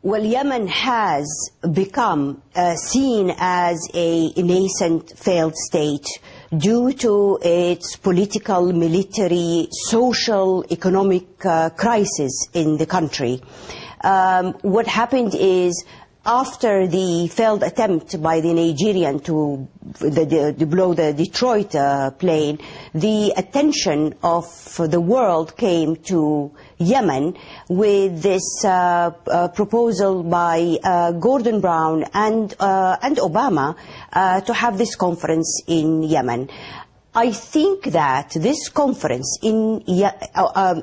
Well, Yemen has become seen as a nascent failed state due to its political, military, social, economic crisis in the country. What happened is, after the failed attempt by the Nigerian to blow the Detroit plane, the attention of the world came to Yemen with this proposal by Gordon Brown and Obama to have this conference in Yemen. I think that this conference in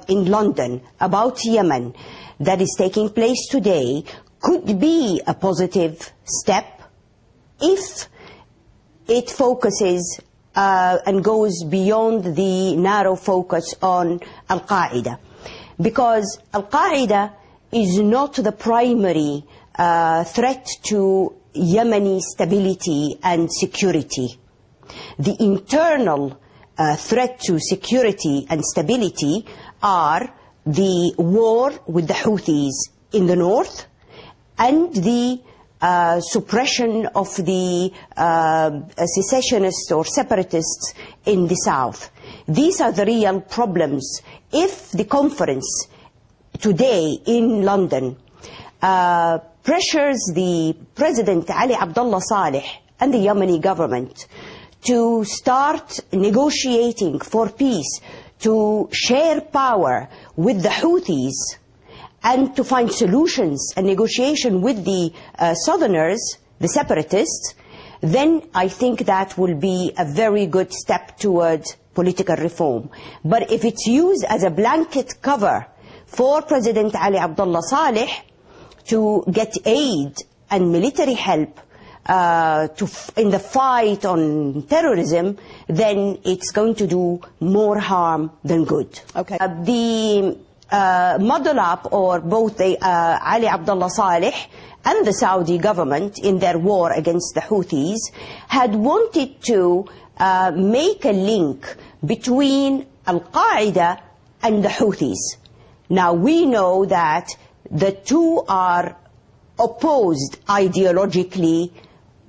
London about Yemen that is taking place today could be a positive step if it focuses and goes beyond the narrow focus on Al-Qaeda. Because Al-Qaeda is not the primary threat to Yemeni stability and security. The internal threat to security and stability are the war with the Houthis in the north, and the suppression of the secessionists or separatists in the south. These are the real problems. If the conference today in London pressures the President Ali Abdullah Saleh and the Yemeni government to start negotiating for peace, to share power with the Houthis, and to find solutions and negotiation with the southerners, the separatists, then I think that will be a very good step towards political reform. But if it's used as a blanket cover for President Ali Abdullah Saleh to get aid and military help in the fight on terrorism, then it's going to do more harm than good. Okay. The muddle up, or both the Ali Abdullah Saleh and the Saudi government in their war against the Houthis had wanted to make a link between Al-Qaeda and the Houthis. Now we know that the two are opposed ideologically,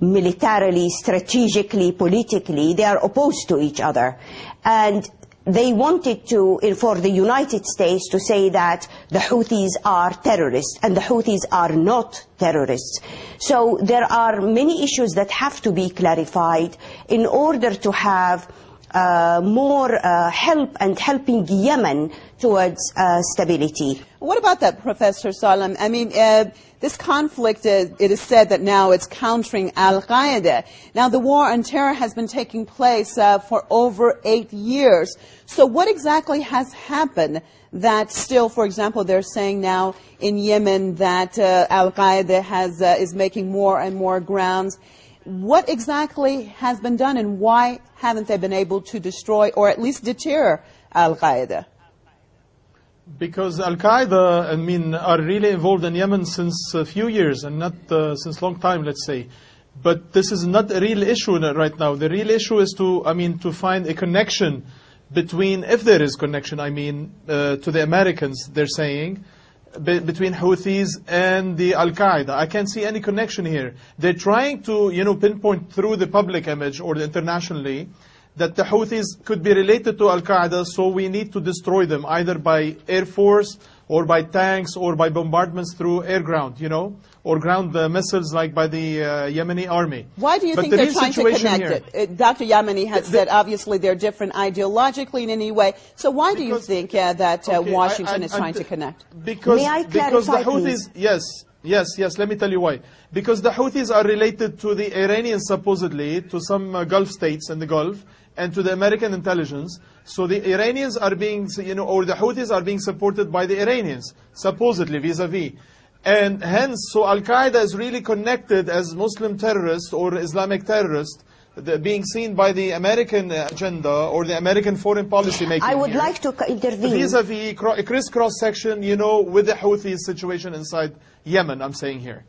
militarily, strategically, politically. They are opposed to each other. And they wanted to, for the United States to say that the Houthis are terrorists, and the Houthis are not terrorists. So there are many issues that have to be clarified in order to have more help and helping Yemen towards stability. What about that, Professor Salem? I mean, this conflict, it is said that now it's countering Al-Qaeda. Now, the war on terror has been taking place for over 8 years. So what exactly has happened that still, for example, they're saying now in Yemen that Al-Qaeda is making more and more grounds? What exactly has been done, and why haven't they been able to destroy or at least deter Al-Qaeda? Because Al-Qaeda, I mean, are really involved in Yemen since a few years, and not since long time, let's say. But this is not a real issue right now. The real issue is to find a connection between, if there is connection, to the Americans, they're saying, between Houthis and the Al-Qaeda. I can't see any connection here. They're trying to, pinpoint through the public image or internationally that the Houthis could be related to Al-Qaeda, so we need to destroy them either by air force or by tanks or by bombardments through air ground, or ground missiles like by the Yemeni army. Why do you think they're trying to connect it? Dr. Yamani has said obviously they're different ideologically in any way. So why do you think that Washington is trying to connect? May I clarify, because the Houthis, yes, let me tell you why. Because the Houthis are related to the Iranians, supposedly, to some Gulf states in the Gulf, and to the American intelligence. So the Iranians are being, or the Houthis are being supported by the Iranians, supposedly, vis-a-vis. And hence, so Al-Qaeda is really connected as Muslim terrorists or Islamic terrorists, being seen by the American agenda or the American foreign policy making. I would like to intervene. Vis-a-vis, a crisscross section, with the Houthi situation inside Yemen, I'm saying here.